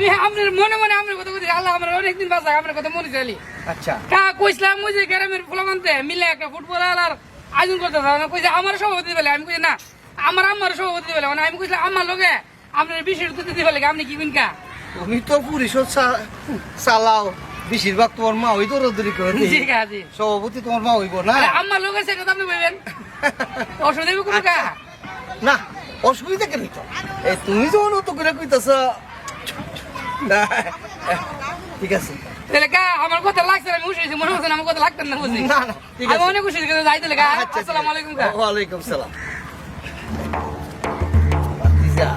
আমি আপনার মনে মনে আপনার কথা বলছি আল্লাহ আমার অনেকদিন বাঁচায় আপনার কথা মনে চাইলি আচ্ছা কা কইছিলাম ওই যে গ্রামের ফুলামানতে মিলে একটা ফুটবল আর আয়োজন করতে কইছে আমার সভাপতি বলে আমি কইছি না আমার আম্মার সভাপতি বলে মানে আমি কইছিলাম আমার লগে আপনার বিশেষ দিতে বলে আপনি কি কিনকা তুমি তো পরিষদ চালাও বেশিরভাগ তোমার মা ওই দৌড়াদৌড়ি করে ঠিক আছে সভাপতি তোমার মা হইব না আমার লোক আছে কথা আপনি বলবেন অসুবিধা হবে কোনো কা না অসুবিধা কেন তো এই তুমি যখন অত করে কইতাছ না ঠিক আছে তাহলে কা আমার কথা লাগছে আমি খুশি হয়েছি মনে হচ্ছে না আমার কথা লাগতেন না বুঝি না না ঠিক আমি আছে অনেক খুশি হয়েছি যাই তাহলে কা আচ্ছা, আসসালামু আলাইকুম কা ওয়ালাইকুম সালাম ভাতিজা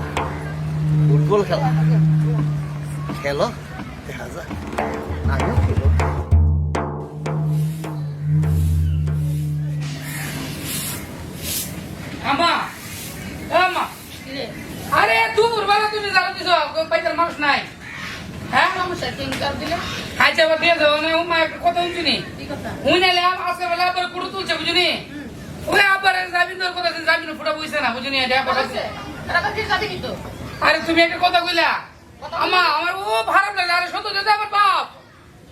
ফুটবল খেলা খেলো দেখা যায় আমিও খেলো আম্মা আম্মা আরে দূর বাবা তুমি জানো দিছো পাইতার মানুষ নাই হ্যাঁ সমস্যা কি কার দিলে খাইছে আবার দিয়ে দাও না উমা একটা কথা শুনি কি কথা উনালে আজকে বেলা আবার কুড়ু তুলছে বুঝুনি ওই আবার জামিন তোর কথা জামিন ফুটা বইছে না বুঝুনি এটা আবার আছে এরা তো ঠিক আছে কিন্তু আরে তুমি একটা কথা কইলা আম্মা আমার ও খারাপ লাগে আরে সত্য যদি আমার বাপ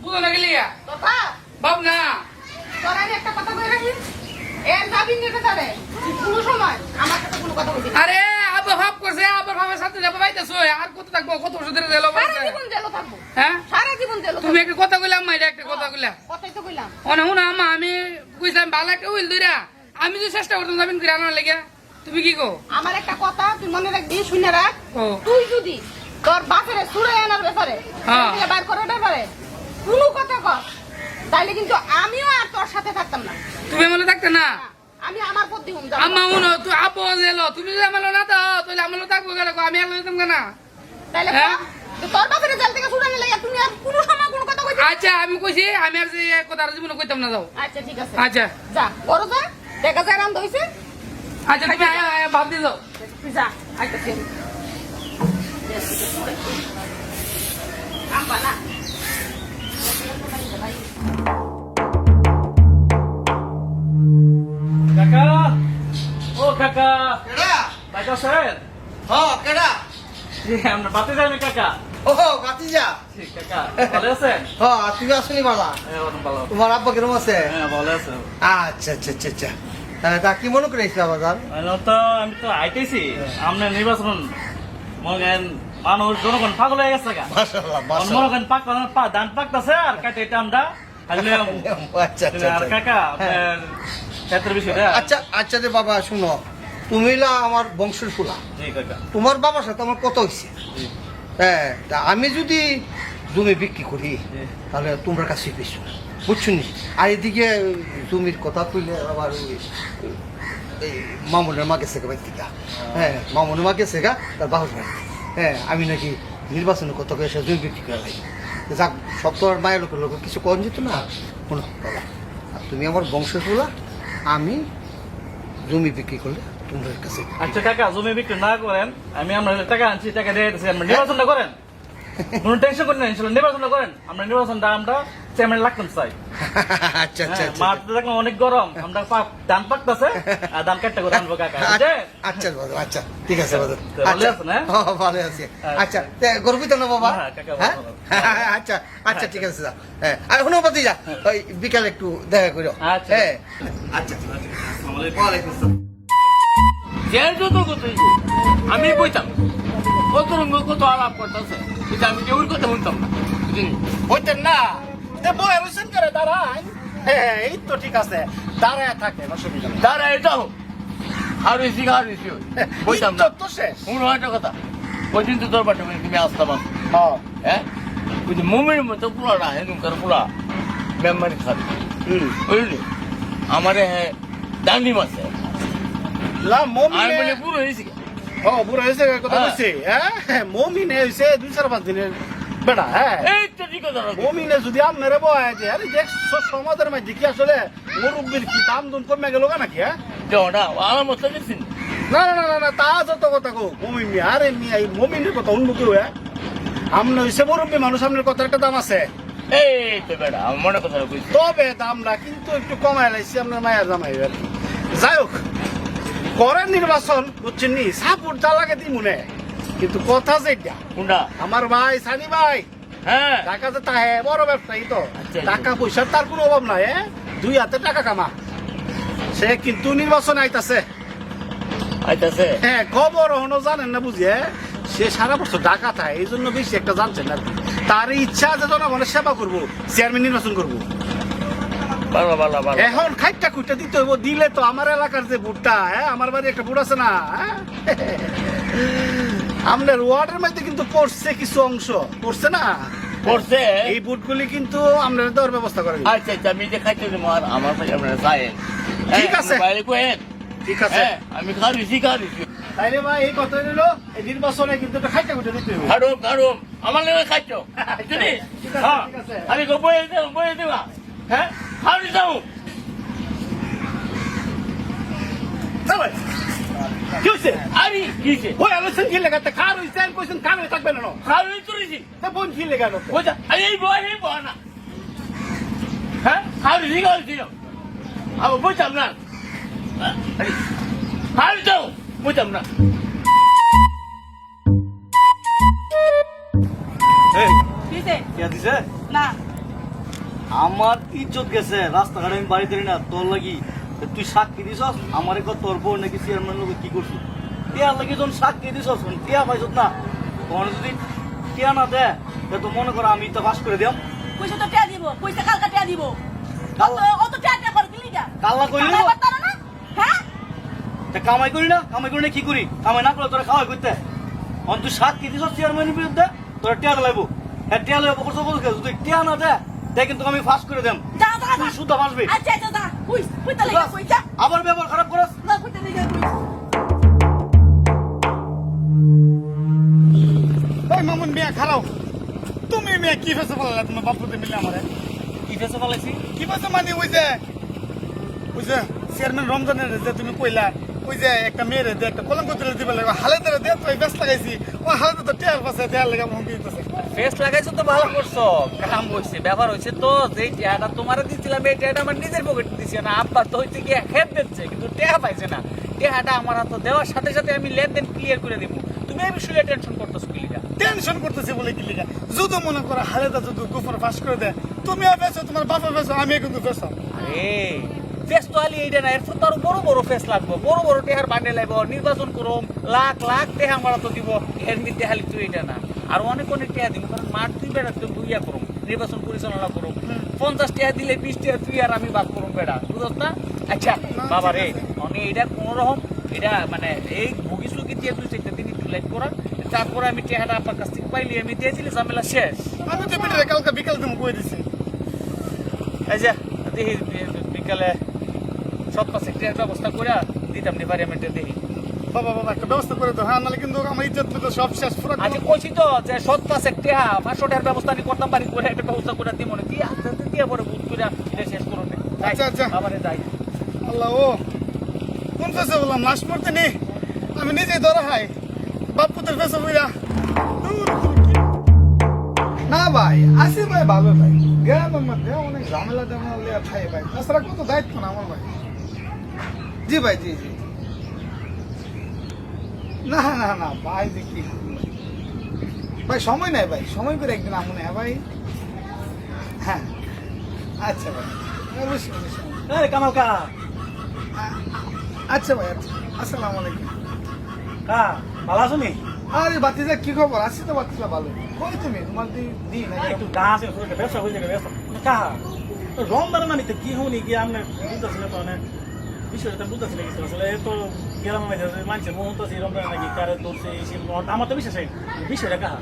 বুঝো না গেলিয়া কথা বাপ না তোর আমি একটা কথা কই রাখি এর যাবি নিতে পারে কোনো সময় আমার কাছে কোনো কথা বলবি না আরে আবার ভাব করছে আবার ভাবে সাথে যাবো বাইতেছো আর কত থাকবো কত বছর ধরে গেল সারা জীবন জেলো থাকবো হ্যাঁ সারা জীবন জেলো তুমি একটা কথা কইলাম আম্মা এটা একটা কথা কইলা কথাই তো কইলাম অনে হুনা আম্মা আমি কইছিলাম ভালো একটা উইল দইরা আমি যে চেষ্টা করতাম জামিন করে আনার লেগে তুমি কি কো আমার একটা কথা তুই মনে রাখবি শুনে রাখ ও। তুই যদি তোর বাপের ছুড়ে আনার ব্যাপারে হ্যাঁ। বার করার ব্যাপারে কোনো কথা কর তাইলে কিন্তু আমিও আর তোর সাথে থাকতাম না তুমি আমলে থাকতে না আমি আমার পথ দিহুম যাব আম্মা হুনো তুই আপো এলো তুমি যদি আমলে না তো তাহলে আমলে থাকবো কেন আমি আর লইতাম কেন তাইলে হ্যাঁ? তোর বাপের জেল থেকে ছুড়ে নিলে তুমি আর কোনো সময় কোনো কথা কইতে আচ্ছা আমি কইছি আমি আর যে কথা জীবনে কইতাম না যাও আচ্ছা ঠিক আছে আচ্ছা যা বড় যা দেখা যায় রাম হইছে আচ্ছা তুমি ভাব দিয়ে দাও তুই যা আচ্ছা ঠিক আম্বা না কাকা ও কাকা কেডা কাকা স্যার হ কেডা জি আমরা বাতে যাই না কাকা ও ভাতিজা জি কাকা ভালো আছেন হ তুমি আসনি বালা হ্যাঁ অনেক ভালো তোমার আব্বা কিরম আছে হ্যাঁ ভালো আছে আচ্ছা আচ্ছা আচ্ছা আচ্ছা তা কি মনে করে এসে বাজার আমি তো আইতেছি আমরা নির্বাচন মগেন মানুষ জনগণ পাগল হয়ে গেছে গা মাশাআল্লাহ মনে করেন ধান পাকতেছে আর কাটে এটা আমরা আচ্ছা আচ্ছা আর কাকা আপনার ক্ষেত্রের বিষয়টা আচ্ছা আচ্ছা রে বাবা শুনো তুমি না আমার বংশের ফুলা জি কাকা তোমার বাবার সাথে আমার কথা হয়েছে জি হ্যাঁ তা আমি যদি জমি বিক্রি করি তাহলে তোমরা কাছে পেয়েছো বুঝছো নি আর এদিকে জমির কথা কইলে আবার এই মামুনের মা গেছে বাড়ি থেকে হ্যাঁ মামুনের মা গেছে গা তার বাহুর বাড়ি হ্যাঁ আমি নাকি নির্বাচনের কথা কয়ে জমি বিক্রি করে লাগি যাক সব তো আর মায়ের লোকের লোক কিছু কম যেত না কোনো বাবা আর তুমি আমার বংশের ফুলা আমি জমি বিক্রি করলে তোমাদের কাছে আচ্ছা কাকা জমি বিক্রি না করেন আমি আমরা টাকা আনছি টাকা দিয়ে দিচ্ছি আমরা নির্বাচনটা করেন কোনো টেনশন করেন না ইনশাল্লাহ নির্বাচনটা করেন আমরা নির্বাচনটা আমরা চেয়ারম্যান লাগতাম চাই আচ্ছা আচ্ছা আচ্ছা মাঠ দেখলাম অনেক গরম আমরা ধান পাকতেছে আর ধান কাটতে করে আনবো কাকা আচ্ছা আচ্ছা বাবা, আচ্ছা ঠিক আছে বাবা। তো ভালো আচ্ছা, আছেন, হ্যাঁ? হ্যাঁ, ভালো আছি আচ্ছা তে গর্বিত না বাবা হ্যাঁ, কাকা, হ্যাঁ ভালো। আচ্ছা আচ্ছা ঠিক আছে যা। হ্যাঁ আর শোনো পাতি যা ওই বিকালে একটু দেখা করো আচ্ছা। হ্যাঁ আচ্ছা ওয়ালাইকুম আসসালাম আমি কইতাম কত রঙ কত আলাপ করতেছে কিন্তু আমি কেউর কথা বলতাম না বুঝলি হইতেন না বয়ে রয়েছেন করে দাঁড়ায় হ্যাঁ এই তো ঠিক আছে দাঁড়ায় থাকে অসুবিধা নেই। তারা এটাও আর এসি আর এসি বলতাম না ইজ্জত তো শেষ শুনো একটা কথা ওই দিন তো তোর বাটে তুমি আসতাম হ্যাঁ হ্যাঁ ওই যে মুমির মতো পুরাটা হেনুকার পুরা মেম্বারি খাবি বুঝলি আমারে দান্ডি মাসে লা আমি মমিনে মানে পুরো হয়েছি ও বুড়ো হয়েছে কথা হ্যাঁ। বলছি হ্যাঁ মমিনে হয়েছে 2-4-5 দিনের বেড়া হ্যাঁ এই তো ঠিক কথা মমিনে যদি আপনারে বয় যে আরে দেখ সমাজের মধ্যে কি আসলে মুরব্বীর কি দাম দুম কমে গেল নাকি হ্যাঁ ওটা আমার মতো গেছি না না না না না তা যত কথা কো মমিন মিয়া আরে মিয়া এই মমিনের কথা উন্মুখী হয়ে আমনে হয়েছে মুরব্বী মানুষ আপনার কথা একটা দাম আছে এই তো বেড়া আমার মনে কথা কইছি তবে দামটা কিন্তু একটু কমায় লাইছি আপনার মায়ের জামাই আর কি। যাই হোক করেন নির্বাচন বুঝছেন নি সাপোর্ট যা লাগে দিই মনে কিন্তু কথা যেটা কোনটা আমার ভাই সানি ভাই হ্যাঁ টাকা যে তাহে বড় ব্যবসায়ী তো আচ্ছা। টাকা পয়সার তার কোনো অভাব নাই দুই হাতে টাকা কামা সে কিন্তু নির্বাচন আইতাছে আইতাছে হ্যাঁ খবর হনো জানেন না বুঝিয়ে সে সারা বছর ঢাকা থাকে এই জন্য বেশি একটা জানছেন আর কি তার ইচ্ছা যে জনগণের সেবা করবো চেয়ারম্যান নির্বাচন করবো ভালো ভালো ভালো এখন খাইটা খুঁটটা দিতে হইব দিলে তো আমার এলাকার যে ভুট্টা হ্যাঁ আমার বাড়ি একটা ভুট আছে না হ্যাঁ? আমাদের ওয়ার্ডের মধ্যে কিন্তু পড়ছে কিছু অংশ পড়ছে না করছে এই বুটগুলি কিন্তু আমরা দেওয়ার ব্যবস্থা করে দিই। আচ্ছা আচ্ছা আমি যে খাইতে দেবো আর আমার সাথে আপনারা চায়েন ঠিক আছে। বাইরে কোয়েন ঠিক আছে হ্যাঁ আমি খাওয়াইছি তাইলে ভাই এই কথা নিল এই নির্বাচনে কিন্তু একটা খাইটা খুঁটে দিতে হইব খাড়ুম খাড়ুম আমার লেগে খাইছ শুনি ঠিক আছে, হ্যাঁ ঠিক আছে। আমি বয়ে দেবা হ্যাঁ খাওয়াই যাও কি হয়েছে আরে কিছে ওই আলোচনা কি লেগাতে খার হয়েছে আর কোয়েছেন কান হয়ে থাকবে না খাওয়াই তুলিছি তা বোন কি লেগানো বুঝা আরে এই বয় না হ্যাঁ খাওয়াই খাওয়াইছি আমি বুঝতাম না খাওয়াই যাও বুঝতাম না দিছে কে দিছে না আমার ইজ্জত গেছে রাস্তাঘাটে আমি বাড়ি ধরি না তোর লাগি তুই সাক্ষী দিছস আমার একবার তোর বউ নাকি চেয়ারম্যান লোক কি করছিস টিয়ার লাগি যখন সাক্ষী দিছস টিয়া পাইছ না তখন যদি টিয়া না দে তো মনে করো আমি তো পাস করে দিলাম পয়সা তো টিয়া দিব পয়সা কালকা টিয়া দিব অত টিয়া টিয়া করে দিলি যা কাল্লা করি কামাই করতে পারো না হ্যাঁ কামাই করি না কি করি কামাই না করলে তোরা খাওয়াই করতে অন তুই সাক্ষী দিছস চেয়ারম্যানের বিরুদ্ধে তোরা টিয়া লাগবো হ্যাঁ টিয়া লাগবো যদি টিয়া না দে দেখ কিন্তু আমি ফাঁস করে দেম যা যা তুই শুদ্ধ ফাঁসবি আচ্ছা আচ্ছা যা কইতা লাগা কইতা আবার ব্যবহার খারাপ করস না কইতা লাগা কই ওই মামুন মিয়া খারাও তুমি মিয়া কি ফেসে ফেলালা তোমার বাপুতে মিলে আমারে কি ফেসে ফেলাইছি কি ফেসে মানে ওই যে চেয়ারম্যান রমজানের যে তুমি কইলা ওই যে একটা মেয়েরে দে একটা কলঙ্ক তুলে দিবে লাগবে হালে ধরে দে তুই ব্যস্ত লাগাইছি ও হালে তো টেয়ার পাশে টেয়ার লেগে হুমকি দিতেছে ফেস লাগাইছো তো ভালো করছো কাম হইছে ব্যাপার হইছে তো যে টিয়াটা তোমারে দিছিলাম এই টিয়াটা আমার নিজের পকেটে দিছি না আব্বা তো হইতে গিয়ে খেত দিচ্ছে কিন্তু টিয়া পাইছে না টিয়াটা আমার হাতে দেওয়ার সাথে সাথে আমি লেনদেন ক্লিয়ার করে দিব তুমি এই বিষয়ে টেনশন করতেছো কি লিগা টেনশন করতেছে বলে কি লিখা যদি মনে করো হালেদা যদি গোফর ফাঁস করে দেয় তুমি বেছো তোমার বাপা বেছো আমি কিন্তু বেছো আরে ফেস তো আলি এইটা না এর তো আরো বড় বড় ফেস লাগবো বড় বড় টেহার বান্ডে লাগবো নির্বাচন করুম লাখ লাখ টেহা মারা তো দিব এর মধ্যে হালি তুই এটা না আর অনেক টেহা দিব কারণ মাঠ তুই বেড়া তুই বুইয়া করুম নির্বাচন পরিচালনা করুম 50 টেহা দিলে 20 টেহা তুই আর আমি বাদ করুম বেড়া বুঝছ না আচ্ছা বাবা রে অনে এটা কোন রকম এটা মানে এই ভুগি সুগি দিয়ে তুই সেটা দিন একটু লাইট করার তারপরে আমি টেহাটা আপনার কাছ থেকে পাইলি আমি দিয়েছিলি ঝামেলা শেষ আমি তো বিটে কালকে বিকাল তুমি কই দিছি এই যে দেখি বিকালে সব পাশে টেহার ব্যবস্থা করে দিতাম নি পার্লামেন্টে দেখি বাবা একটা ব্যবস্থা করে দাও হ্যাঁ নাহলে কিন্তু আমার ইজ্জত তো সব শেষ পুরো আজ কইছি তো যে 70 টেহা 500 টাকার ব্যবস্থা আমি করতাম পারি করে একটা ব্যবস্থা করে দিই মনে কি আস্তে আস্তে দিয়ে পরে বুঝ করে এটা শেষ করুন আচ্ছা, আচ্ছা। আমারে যাই আল্লাহ ও কোন ফেসে বললাম লাশ পড়তে নেই আমি নিজেই ধরা হয় বাপুতের ফেসে বইরা না ভাই আসি ভাই ভালো ভাই গ্রামের মধ্যে অনেক ঝামেলা টামেলা খাই ভাই তাছাড়া কত দায়িত্ব না আমার ভাই জি ভাই জি জি না না না ভাই যে কি ভাই সময় নাই ভাই সময় করে একদিন আমনে হ্যাঁ ভাই হ্যাঁ আচ্ছা ভাই অবশ্যই অবশ্যই এই কামাল কা আচ্ছা ভাই আচ্ছা আসসালামু আলাইকুম কা ভালো আছো নি আরে বাতিজা কি খবর আছি তো বাতিজা ভালো কই তুমি তোমার দি না একটু গাছ ব্যবসা হয়ে যাবে ব্যবসা কা রমদার মানে তো কি হনি কি আমরা বুঝতেছিল তো মানে বিষয়টা বুঝতেছিল কিছু আসলে তো গেলাম মানছে মোহন তো রমদার নাকি কারে ধরছে আমার তো বিশ্বাস হয় বিষয়টা কাহা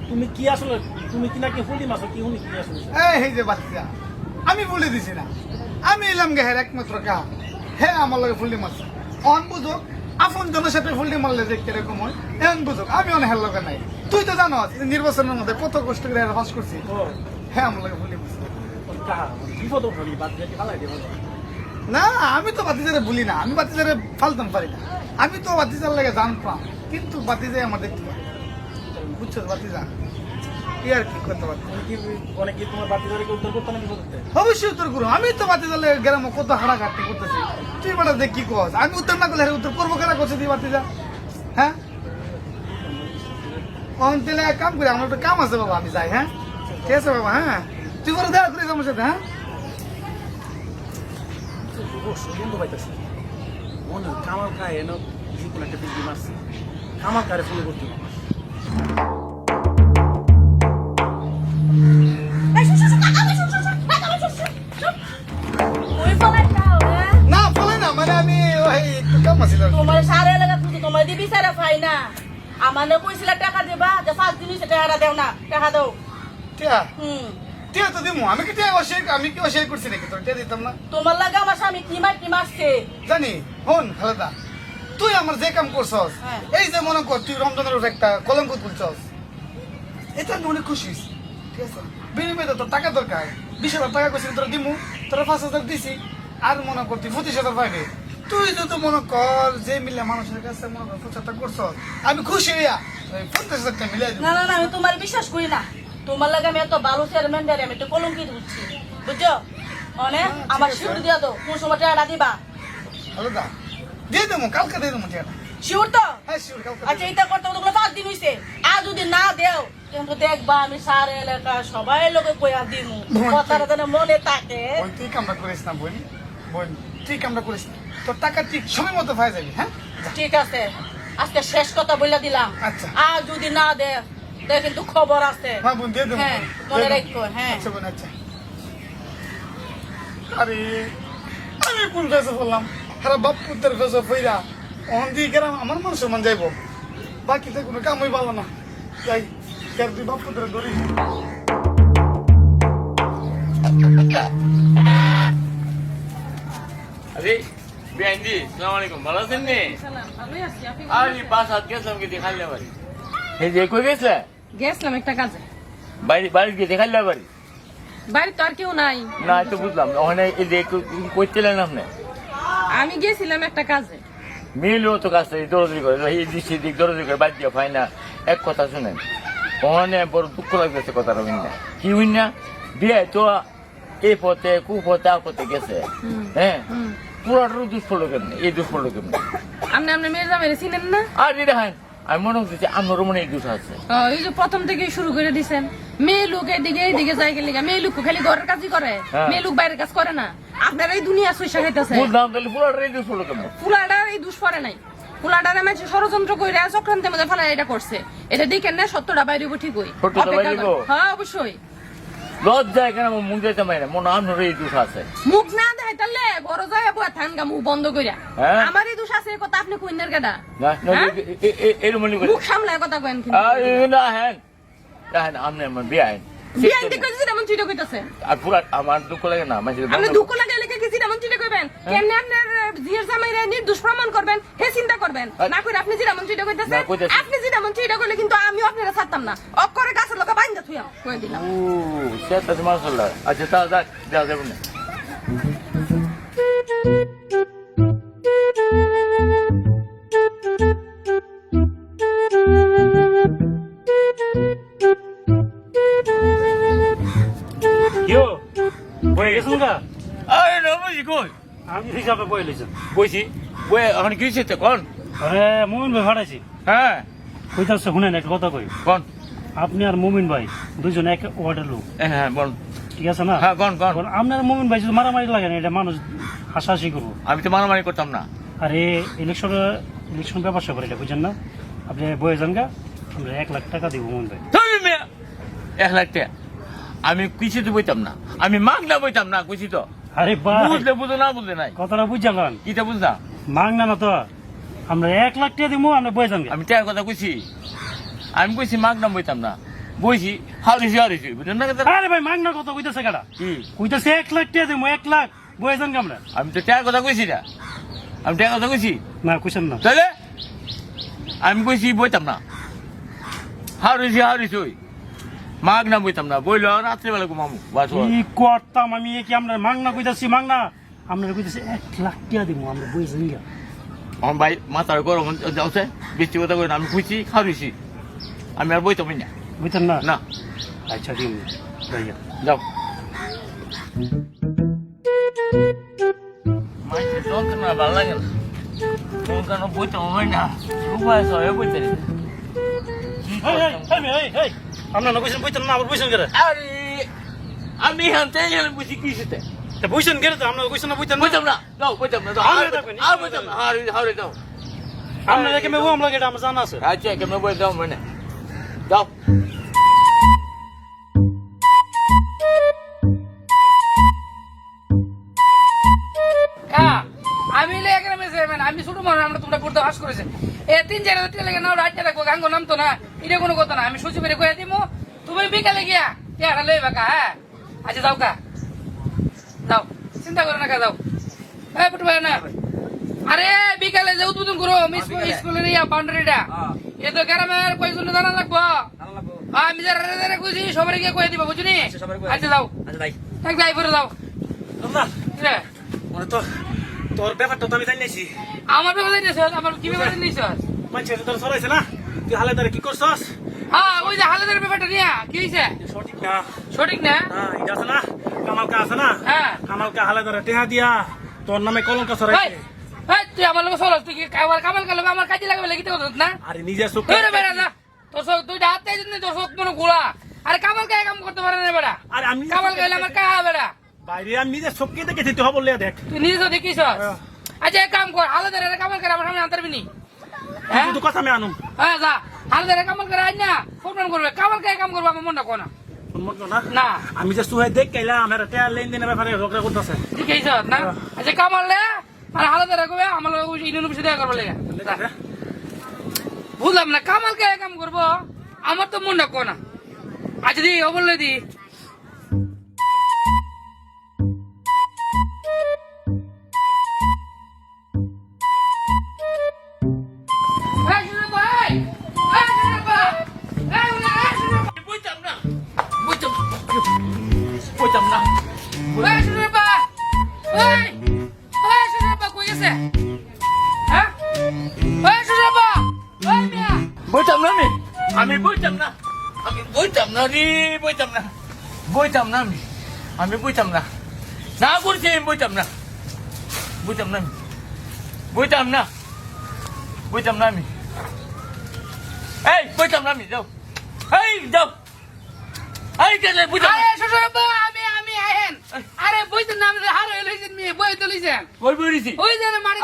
তুমি কি আসলে তুমি কি নাকি ফুলি মাছ কি হনি কি আসলে এই যে বাতিজা আমি বলে দিছি না আমি এলাম গে একমাত্র কা হ্যাঁ আমার লাগে ফুললি মাছ অন বুঝুক আপন জনের সাথে ফুললি মারলে যে কিরকম হয় এমন বুঝুক আমি অনেক হের লোকের নাই তুই তো জানো নির্বাচনের মধ্যে কত কষ্ট করে পাস করছি হ্যাঁ আমার লাগে ফুললি মাছ কাহা বিপদ হলি বাদ দিয়ে ভালো লাগে না আমি তো বাতিজারে বলি না আমি বাতিজারে ফালতাম পারি না আমি তো বাতিজার লাগে জানতাম কিন্তু বাতিজাই আমার দেখতে পারি বুঝছো বাতিজা কি আর কি করতে পারি অনেক কি তোমার বাতি ধরে উত্তর করতে না বিপদ অবশ্যই উত্তর করো আমি তো বাতিজালে গ্রামে কত হারাঘাটি করতেছি তুই বেটা দেখ কি কস আমি উত্তর না করলে উত্তর করবো কেনা করছে তুই বাতিজা হ্যাঁ তাহলে এক কাম করি, আমার একটা কাম আছে বাবা, আমি যাই, হ্যাঁ? ঠিক আছে বাবা, হ্যাঁ? তুই করে দেখা করিস আমার সাথে, হ্যাঁ? বন্ধু পাইতেছে মনে হয় কামাল খায় এনে যে কোনো একটা বিক্রি মারছে, কামাল খায় ফলো করতে হবে। না বলে না, মানে আমি ওই একটু কাম আছিল। তোমার সারা এলাকা খুঁজে তোমার দিবি সারা পাই না। আমাদের কইছিল টাকা দেবা, যে 5 দিন হইছে টাকাটা দেও না, টাকা দাও। টিয়া হুম, টিয়া তো দিমু, আমি কি টিয়া আমি কি অস্বীকার করছি নাকি? তোর টিয়া দিতাম না? তোমার লাগে আমার স্বামী কি মারছে। জানি হন খালেদা, তুই আমার যে কাম করছস, হ্যাঁ। এই যে মনে কর তুই রমজানের উপর একটা কলঙ্ক তুলছস, এটা আমি অনেক খুশি হইছি, ঠিক আছে? বিনিময়ে তোর টাকা দরকার, 20,000 টাকা কইছিস তোরা দিমু, তোরা 5,000 দিছি, আর মনে কর তুই 25,000 পাইবে। তুই যদি মনে কর যে মিলে মানুষের কাছে মনে কর 75 করছস, আমি খুশি হইয়া 50,000 টাকা মিলাই দিব। না না না, আমি তোমার বিশ্বাস করি না। তোমার লাগে আমি এত ভালো চেয়ারম্যান আমি তো কলঙ্কিত হচ্ছি, বুঝছো? মানে আমার শিউর দিয়া দাও, কোন সময় টাকাটা দিবা? খালেদা দিয়ে দেবো, কালকে দিয়ে দেবো টিয়াটা। শিউর তো? হ্যাঁ শিওর, কালকে আচ্ছা, এটা করতে ওগুলো 5 দিন হইছে। আর যদি না দেও কিন্তু দেখবা আমি সারা এলাকা সবাই লোকে কইয়া দিমু, কথাটা যেন মনে থাকে। বোন তুই কামটা করিস না, বোন বোন তুই কামটা করিস না, তোর টাকা ঠিক সময় মতো পাই যাবি, হ্যাঁ? ঠিক আছে, আজকে শেষ কথা বলে দিলাম। আচ্ছা। আর যদি না দে কিন্তু খবর আছে। হ্যাঁ বোন দিয়ে দেবো, হ্যাঁ, মনে রাখো, হ্যাঁ। আচ্ছা বোন, আচ্ছা। আরে আমি কোন কাছে বললাম, আরে বাপ পুত্রের কাছে ফইরা অন দিয়ে গেলাম, আমার মান সম্মান যাইব, বাকিতে কোনো কামই ভালো না। যাই কেন তুই বাপ পুত্রের ধরি। আরে বিআইনজি, সালাম আলাইকুম, ভালো আছেন নি? আরে বাস হাত গেছিলাম কি দেখাইলে বাড়ি? এই যে কই গেছে? গেছিলাম একটা কাজে, বাড়ি গিয়ে দেখাইলে বাড়ি? বাড়ি তো আর কেউ নাই। না তো বুঝলাম, ওখানে এই যে করছিলেন আপনি? আমি গেছিলাম একটা কাজে। মেয়েও তো কাছে দৌড়ি করে, এই দিক সেদিক দৌড়ি করে বাদ দিয়ে পাই না। এক কথা শুনেন, ওখানে বড় দুঃখ লাগতেছে কথাটা হইন না। কি হইন না? বিয়ে তো এই পথে কুপথে আপথে গেছে, হ্যাঁ? পুরাটারও দুষ্ফল কেমনি, এই দুষ্ফল কেমনি? আপনি আপনার মেয়ের জামাইরে চিনেন না? আর এটা হয় আমি মনে হচ্ছে আমারও মনে এই দুষ আছে। এই যে প্রথম থেকে শুরু করে দিছেন, মেয়ে লোক এইদিকে যায় গেলে, মেয়ে লোক খালি ঘরের কাজই করে, মেয়ে লোক বাইরের কাজ করে না। আপনার এই দুনিয়া সইসা খাইতেছে। বুঝলাম, তাহলে পুরাটার এই দুষ্ফল কেমন? ফুলাডার এই দুষ করে নাই, ফুলাডারে মানুষ ষড়যন্ত্র করে চক্রান্তের মধ্যে ফেলা এটা করছে। এটা দেখেন না, সত্যটা বাইরে ঠিক হই। সত্যটা বাইরে হইবো? হ্যাঁ অবশ্যই। লজ্জায় কেন আমার মুখ যাইতে পারি না, মনে আপনার এই দোষ আছে। মুখ না দেয় তাহলে বড় যায় বয়া থানগা মুখ বন্ধ কইরা। হ্যাঁ? আমার এই দোষ আছে, কথা আপনি কইনার কেডা? না, না, হ্যাঁ? এরকম মনে করি। মুখ সামলায় কথা কইন কিন্তু। না হ্যাঁ, আপনি আমার বিয়ে আইন বিয়ান দেখে যদি এমন চিন্তা কইতাছে, আর পুরা আমার দুঃখ লাগে না। আপনি দুঃখ লাগে লেখা কি এমন চিন্তা কইবেন? কেমনে আপনার জিয়ার জামাইরা নির্দোষ প্রমাণ করবেন, হে চিন্তা করবেন না কইরা আপনি যেটা এমন চিন্তা কইতাছেন। না, কইতাছি। আপনি যেটা এমন চিন্তা করলে কিন্তু আমিও আপনারা ছাড়তাম না, অক্ষরে গাছের লোকে বাইন্দা থুইয়া কই দিলাম। ও সেটা তো মাশাআল্লাহ। আচ্ছা তা যাও যাবো না। কিও বই গেছেন গা? আরে না বুঝি কই আমি হিসাবে বই লইছেন। বইছি বই এখন কি হয়েছে কোন? আরে মুমিন ভাই ভাড়াইছি, হ্যাঁ কইতাছে শুনেন একটা কথা কই। কোন? আপনি আর মুমিন ভাই দুজন এক ওয়ার্ডের লোক, হ্যাঁ বল। ঠিক আছে না? হ্যাঁ কোন? এখন আপনার মুমিন ভাই যদি মারামারি লাগে না, এটা মানুষ হাসাহাসি করবো। আমি তো মারামারি করতাম না। আরে ইলেকশন ব্যবসা করে এটা বুঝছেন না? আপনি বয়ে যান গা, আমরা 1 লাখ টাকা দিব মুমিন ভাই। 1 লাখ টাকা আমি কিছু তো বইতাম না, আমি মাগ না বইতাম না, কুচি তো আরে ভাই বুঝলে বুঝো না বুঝলে নাই, কথাটা বুঝালেন? কিটা বুঝলাম? মাগ না তো আমরা 1 লাখ টাকা দিব, আমরা বয়ে যান গা। আমি টাকার কথা কইছি, আমি কইছি মাগ না বইতাম না, বইছি হারিছি বুঝলেন না কথা? আরে ভাই মাগ না কথা কইতাছে কাটা, কি কইতাছে 1 লাখ টাকা দিব, 1 লাখ বয়ে যান গা আমরা। আমি তো টাকার কথা কইছি না, আমি টাকার কথা কইছি না কইছেন না? তাহলে আমি কইছি বইতাম না, হারিছি ওই মাগ না বইতাম না, বইল রাত্রিবেলা ঘুমামু বাস। কি করতাম আমি, কি আমরা মাগ না কইতাছি? মাগ না আমরা কইতাছি 1 লাখ টাকা দিব, আমরা বয়ে যান গা। আমার ভাই মাথার গরম যাচ্ছে, বৃষ্টি কথা কই না, আমি কইছি হারিছি, আমি আর বইতামই না। বুঝছেন না? না আচ্ছা দিন ভাইয়া যাও। মাইকে যন্ত্রণা ভালো লাগে না, কেন বইতে হয় না, উপায় সবাই বইতে কি আপনার না কইছেন বইতেন না আবার বইছেন কেন আরে আমি হানতে গেলে বুঝি কি সেটা বইছেন কেন তো আপনার কইছেন না বইতেন না বুঝতাম না দাও বুঝতাম না আর বুঝতাম না হারে দাও আপনার একে মেয়ে আমলা এটা আমার জানা আছে আচ্ছা কেমন বই দাও মানে দাও আমি লেগে মেসেমেন আমি ছোট মানুষ আমরা তোমরা পড়তে হাস করেছে এ 3-4 টাকা লেগে নাও রাইতে রাখবো গাঙ্গ নাম তো না এটা কোনো কথা না আমি সুচি বেরে কয়ে দিমু তুমি বিকালে গিয়া টিয়াটা লই বাকা হ্যাঁ আচ্ছা যাও কা যাও চিন্তা করো না কা যাও হ্যাঁ পুটু ভাই না আরে বিকালে যে উদ্বোধন করো স্কুলের ইয়া বাউন্ডারিটা এ তো গ্রামের কয়েকজন জানা লাগবো আমি যারা কইছি সবাই গিয়ে কয়ে দিব বুঝলি আচ্ছা যাও এক যাই করে যাও মানে তো তোর ব্যাপারটা তো আমি জানিয়েছি আমার ব্যাপারে নিয়েছ আমার কি ব্যাপারে নিয়েছ মানুষ তোর সরাইছে না তুই হালে তারা কি করছস হ্যাঁ ওই যে হালেদার ব্যাপারটা নিয়ে কি হয়েছে সঠিক না সঠিক না হ্যাঁ এটা আছে না কামালকা আছে না হ্যাঁ কামালকা হালে তারা টেহা দিয়া তোর নামে কলঙ্ক সরাইছে তুই আমার লোক চলস তুই কি কামাল কালো আমার কাজে লাগবে লেগে কথা না আরে নিজের চোখ তুই রে বেড়া যা তোর সব তুই হাতে তোর সব মনে গোলা আরে কামাল কে কাম করতে পারে না বেড়া আরে আমি কামাল গেলে আমার কাহা বেড়া বাইরে আমি নিজের চোখকে দেখেছি তুই বললে দেখ তুই নিজে তো দেখিস আচ্ছা এক কাম কর হালেদার কামাল করে আমার সামনে আনতে পারবি হ্যাঁ তুই কথা আমি আনুম হ্যাঁ যা হালেদার কামাল করে আই না ফোন করবে কামাল কে কাম করবে আমার মনটা কোনা না আমি যে সুহাই দেখ কাইলা আমার টেয়া লেনদেনের ব্যাপারে ঝগড়া করতেছে ঠিক আছে না আচ্ছা কামাললে আর হালেদার কবে আমার ইউনিয়ন অফিসে দেখা করবে লেগে বুঝলাম না কামাল কে কাম করবো আমার তো মনটা কোনা আচ্ছা দি ও বললে দি বুঝতাম না বইতাম না আমি বইতাম না আমি বইতাম না রে বইতাম না বইতাম না আমি বইতাম না না করছি আমি বইতাম না বইতাম না আমি বইতাম না বইতাম না আমি এই বইতাম না আমি যাও এই যাও এই গেলে বুঝাম আমি আমি আহেন আরে বইতে নাম হার হইছেন মি বই তো লইছেন বই বইছি ওই যে মারি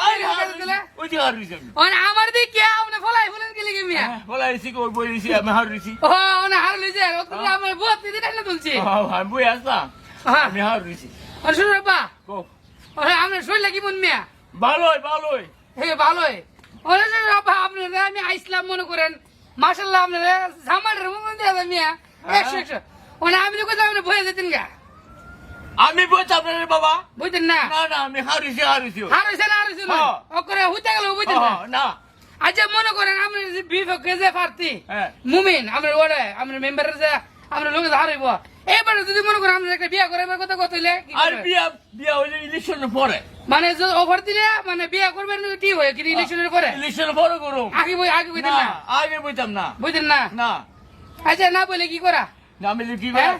দিলে ওই যে হার হইছে ওন আমার দি কে আপনি ফলাই ফুলেন গেলি কি মিয়া বলা হইছি কই বইছি আমি হার হইছি ও ওনা হার লইছে ও তুমি আমার বহুত দিদি টাইনা তুলছি আমি বই আসলাম আমি হার হইছি আর শুনো বাবা কো ওরে আমরা শরীর লাগি মন মিয়া ভালোই হে ভালোই ওরে শুনো বাবা আপনি আমি আইসলাম মনে করেন মাশাআল্লাহ আপনি জামালের মন দেয়া মিয়া 100 ওনা আমি তো কোথাও বয়ে যেতেন গা আমি বইতাম না রে বাবা বুঝতেন না না না আমি হারিছি হারইছে ওকরে হুইতে গেল বুঝতেন না না আচ্ছা মনে করেন আমরা যে বিপক্ষে যে প্রার্থী হ্যাঁ। মুমিন আমরা ওরে আমরা মেম্বারের যে আমরা লোকে হারাইব এবারে যদি মনে করেন আমরা একটা বিয়া করে এবার কথা হইলে কি আর করবেন? বিয়া হইলে ইলেকশনের পরে মানে যে অফার দিলে মানে বিয়া করবেন কি হয় কি ইলেকশনের পরে ইলেকশনের পরে করো আগে বইতেন না না আগে বইতাম না বুঝতেন না না আচ্ছা না বলে কি করা না আমি কি হ্যাঁ?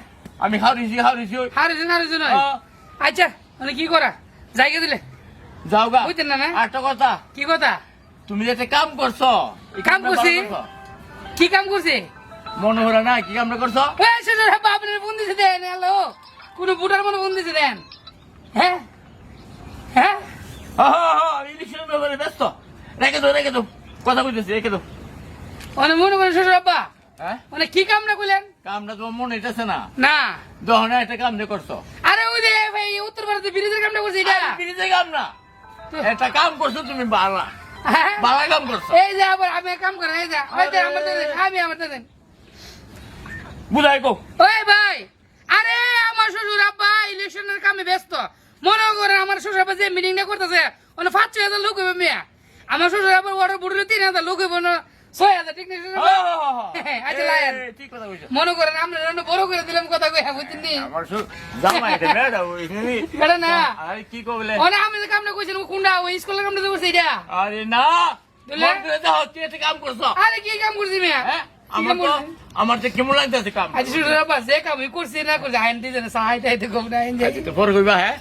আমি হারিছি হারইছে নয় আচ্ছা মানে কি করা জায়গা দিলে যাও গা বুঝতেন না না একটা কথা কি কথা তুমি যেতে কাম করছো এই কাম কামটা করছি? ভালো করছো। কি কাম করছে মনে হলো না কি কামটা করছো আপনার ফোন দিছে দেন হ্যালো কোন বুটার মনে ফোন দিছে দেন হ্যাঁ হ্যাঁ ইলেকশনের ব্যাপারে ব্যস্ত রেখে দো কথা বলতেছি রেখে দো অনেক মনে করেন শ্বশুর আব্বা হ্যাঁ মানে কি কাম না করলেন কামটা তোমার মনে হইতেছে না না দহনে একটা কাম যে করছো আরে ওই যে ভাই উত্তর ভারতে ব্রিজের কামটা করছে এটা বিরিতে কাম না একটা কাম করছো তুমি বালা হ্যাঁ? বালা কাম করছো এই যে আবার আমি এক কাম করে এই যে ওই যে আমার দেন আমি আমার দেন বুঝাই কো ওই ভাই আরে আমার শ্বশুর আব্বা ইলেকশনের কামে ব্যস্ত মনে করেন আমার শ্বশুর আব্বা যে মিটিংটা করতেছে ওখানে 5,000 লোক হইবে মিয়া আমার শ্বশুর আব্বার ওয়াটার বুড়লে 3,000 লোক হইব না 6,000 ঠিক না আচ্ছা লায়েন ঠিক কথা কইছো মনে করেন আমরা রান্না বড় করে দিলাম কথা কই হ্যাঁ বুঝছেন নি আমার জামাই এটা বেড়া ওই বেড়া না আরে কি কইলে ওনে আমি যে কামটা কইছিলাম কোনটা ওই স্কুলের কামটা তো করছে এটা আরে না দিলে? মন করে দাও তুই একটা কাম করছো আরে কি কাম করছি মিয়া হ্যাঁ কি কাম করছি? আমার তো কেমন লাগতেছে কাম আজ শুরু বাস যে কাম করছি না করছি আইন দিছে না সাহায্য আইতে কম না আইন যাই তো পরে কইবা হ্যাঁ